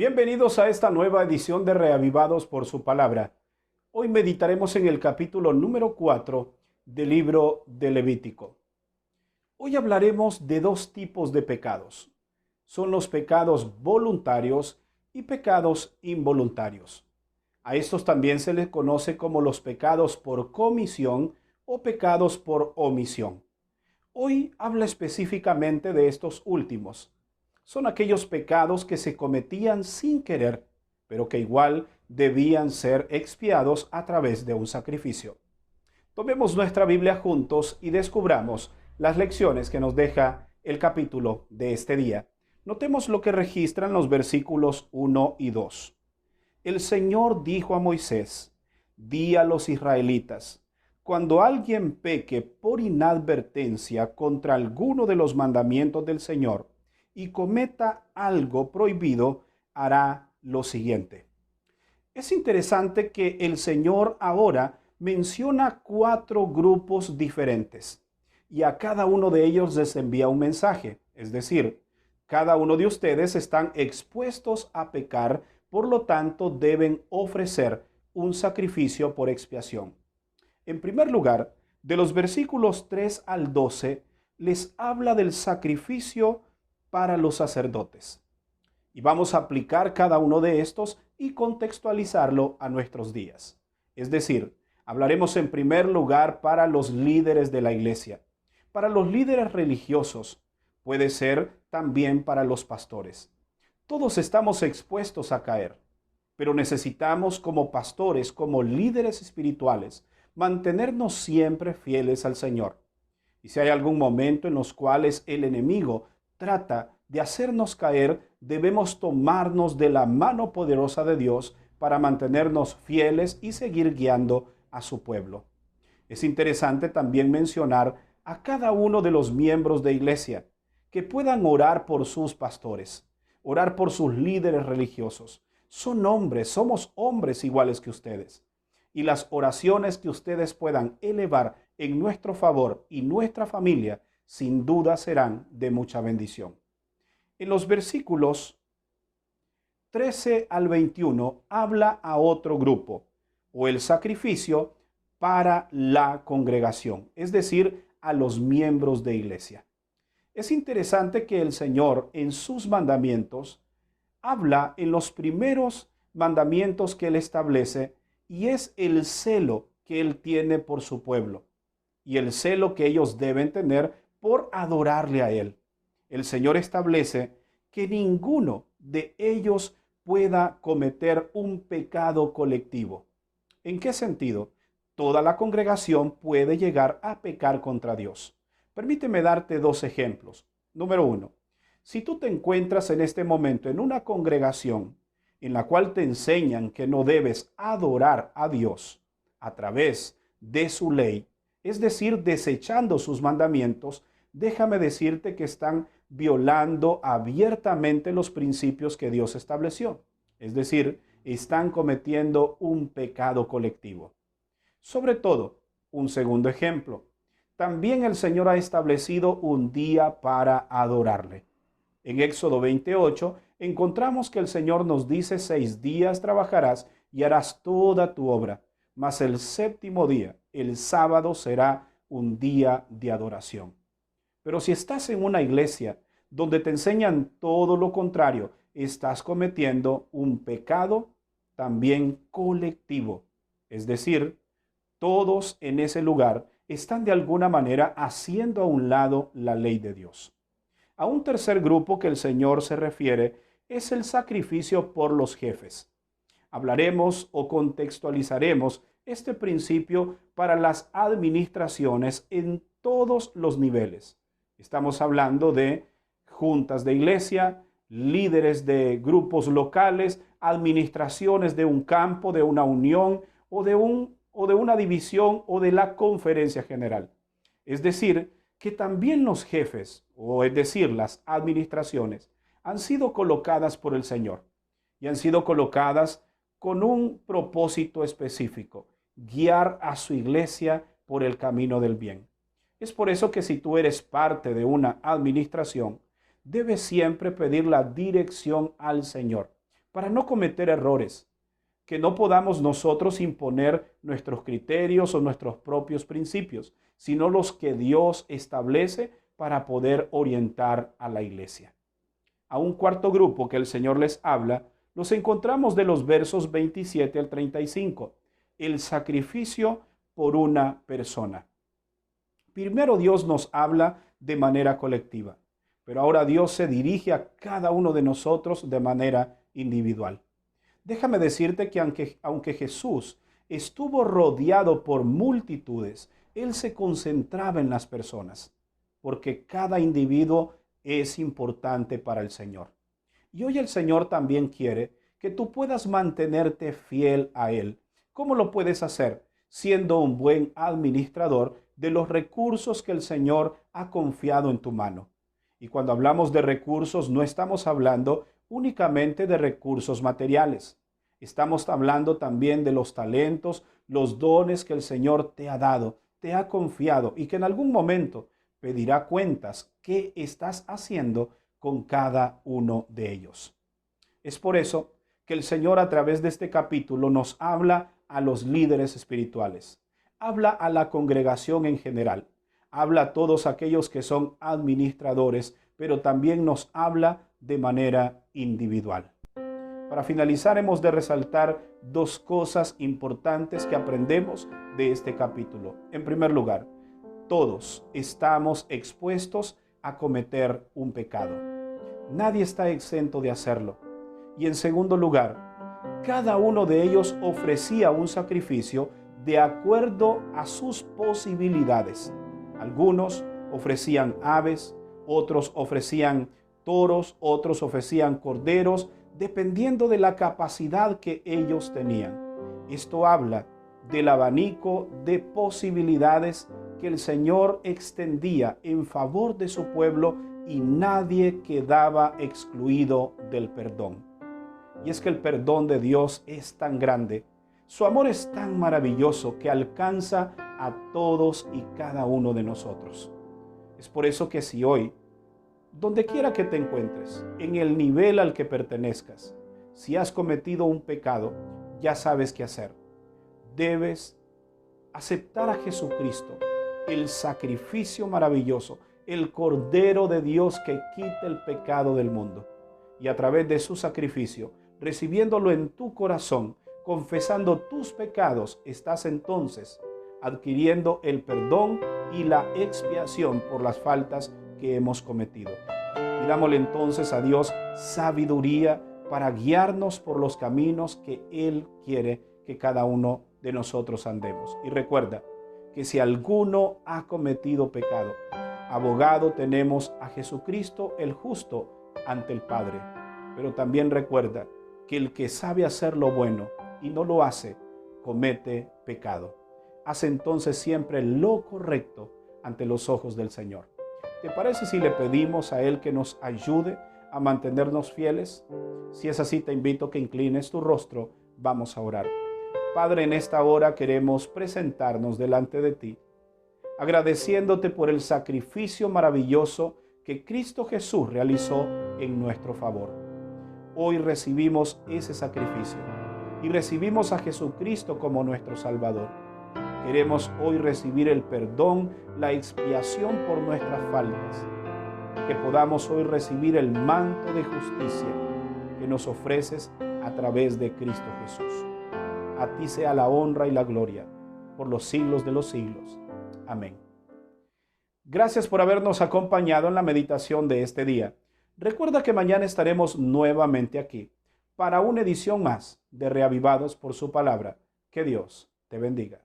Bienvenidos a esta nueva edición de Reavivados por su palabra. Hoy meditaremos en el capítulo número 4 del libro de Levítico. Hoy hablaremos de dos tipos de pecados. Son los pecados voluntarios y pecados involuntarios. A estos también se les conoce como los pecados por comisión o pecados por omisión. Hoy habla específicamente de estos últimos. Son aquellos pecados que se cometían sin querer, pero que igual debían ser expiados a través de un sacrificio. Tomemos nuestra Biblia juntos y descubramos las lecciones que nos deja el capítulo de este día. Notemos lo que registran los versículos 1 y 2. El Señor dijo a Moisés: di a los israelitas, cuando alguien peque por inadvertencia contra alguno de los mandamientos del Señor y cometa algo prohibido, hará lo siguiente. Es interesante que el Señor ahora menciona 4 grupos diferentes y a cada uno de ellos les envía un mensaje. Es decir, cada uno de ustedes están expuestos a pecar, por lo tanto deben ofrecer un sacrificio por expiación. En primer lugar, de los versículos 3 al 12, les habla del sacrificio para los sacerdotes. Y vamos a aplicar cada uno de estos y contextualizarlo a nuestros días. Es decir, hablaremos en primer lugar para los líderes de la iglesia, para los líderes religiosos, puede ser también para los pastores. Todos estamos expuestos a caer, pero necesitamos como pastores, como líderes espirituales, mantenernos siempre fieles al Señor. Y si hay algún momento en los cuales el enemigo trata de hacernos caer, debemos tomarnos de la mano poderosa de Dios para mantenernos fieles y seguir guiando a su pueblo. Es interesante también mencionar a cada uno de los miembros de iglesia que puedan orar por sus pastores, orar por sus líderes religiosos. Son hombres, somos hombres iguales que ustedes. Y las oraciones que ustedes puedan elevar en nuestro favor y nuestra familia sin duda serán de mucha bendición. En los versículos 13 al 21 habla a otro grupo, o el sacrificio para la congregación, es decir, a los miembros de iglesia. Es interesante que el Señor en sus mandamientos habla en los primeros mandamientos que Él establece, y es el celo que Él tiene por su pueblo y el celo que ellos deben tener por adorarle a Él. El Señor establece que ninguno de ellos pueda cometer un pecado colectivo. ¿En qué sentido? Toda la congregación puede llegar a pecar contra Dios. Permíteme darte 2 ejemplos. Número 1. Si tú te encuentras en este momento en una congregación en la cual te enseñan que no debes adorar a Dios a través de su ley, es decir, desechando sus mandamientos, déjame decirte que están violando abiertamente los principios que Dios estableció. Es decir, están cometiendo un pecado colectivo. Sobre todo, un segundo ejemplo. También el Señor ha establecido un día para adorarle. En Éxodo 28 encontramos que el Señor nos dice: 6 días trabajarás y harás toda tu obra, mas el séptimo día, el sábado, será un día de adoración. Pero si estás en una iglesia donde te enseñan todo lo contrario, estás cometiendo un pecado también colectivo. Es decir, todos en ese lugar están de alguna manera haciendo a un lado la ley de Dios. A un tercer grupo que el Señor se refiere es el sacrificio por los jefes. Hablaremos o contextualizaremos este principio para las administraciones en todos los niveles. Estamos hablando de juntas de iglesia, líderes de grupos locales, administraciones de un campo, de una unión o de una división o de la conferencia general. Es decir, que también los jefes, o es decir, las administraciones, han sido colocadas por el Señor y han sido colocadas con un propósito específico: guiar a su iglesia por el camino del bien. Es por eso que si tú eres parte de una administración, debes siempre pedir la dirección al Señor, para no cometer errores, que no podamos nosotros imponer nuestros criterios o nuestros propios principios, sino los que Dios establece para poder orientar a la iglesia. A un cuarto grupo que el Señor les habla, los encontramos de los versos 27 al 35, el sacrificio por una persona. Primero Dios nos habla de manera colectiva, pero ahora Dios se dirige a cada uno de nosotros de manera individual. Déjame decirte que aunque Jesús estuvo rodeado por multitudes, Él se concentraba en las personas, porque cada individuo es importante para el Señor. Y hoy el Señor también quiere que tú puedas mantenerte fiel a Él. ¿Cómo lo puedes hacer? Siendo un buen administrador de los recursos que el Señor ha confiado en tu mano. Y cuando hablamos de recursos, no estamos hablando únicamente de recursos materiales. Estamos hablando también de los talentos, los dones que el Señor te ha dado, te ha confiado y que en algún momento pedirá cuentas qué estás haciendo con cada uno de ellos. Es por eso que el Señor a través de este capítulo nos habla a los líderes espirituales, habla a la congregación en general, habla a todos aquellos que son administradores, pero también nos habla de manera individual. Para finalizar, hemos de resaltar dos cosas importantes que aprendemos de este capítulo. En primer lugar, todos estamos expuestos a cometer un pecado. Nadie está exento de hacerlo. Y en segundo lugar, cada uno de ellos ofrecía un sacrificio de acuerdo a sus posibilidades. Algunos ofrecían aves, otros ofrecían toros, otros ofrecían corderos, dependiendo de la capacidad que ellos tenían. Esto habla del abanico de posibilidades que el Señor extendía en favor de su pueblo y nadie quedaba excluido del perdón. Y es que el perdón de Dios es tan grande, su amor es tan maravilloso que alcanza a todos y cada uno de nosotros. Es por eso que si hoy, donde quiera que te encuentres, en el nivel al que pertenezcas, si has cometido un pecado, ya sabes qué hacer. Debes aceptar a Jesucristo, el sacrificio maravilloso, el Cordero de Dios que quita el pecado del mundo. Y a través de su sacrificio, recibiéndolo en tu corazón, confesando tus pecados, estás entonces adquiriendo el perdón y la expiación por las faltas que hemos cometido. Pidámosle entonces a Dios sabiduría para guiarnos por los caminos que Él quiere que cada uno de nosotros andemos. Y recuerda que si alguno ha cometido pecado, abogado tenemos a Jesucristo el justo ante el Padre. Pero también recuerda que el que sabe hacer lo bueno y no lo hace, comete pecado. Haz entonces siempre lo correcto ante los ojos del Señor. ¿Te parece si le pedimos a Él que nos ayude a mantenernos fieles? Si es así, te invito a que inclines tu rostro. Vamos a orar. Padre, en esta hora queremos presentarnos delante de ti, agradeciéndote por el sacrificio maravilloso que Cristo Jesús realizó en nuestro favor. Hoy recibimos ese sacrificio y recibimos a Jesucristo como nuestro Salvador. Queremos hoy recibir el perdón, la expiación por nuestras faltas, que podamos hoy recibir el manto de justicia que nos ofreces a través de Cristo Jesús. A ti sea la honra y la gloria por los siglos de los siglos. Amén. Gracias por habernos acompañado en la meditación de este día. Recuerda que mañana estaremos nuevamente aquí para una edición más de Reavivados por su palabra. Que Dios te bendiga.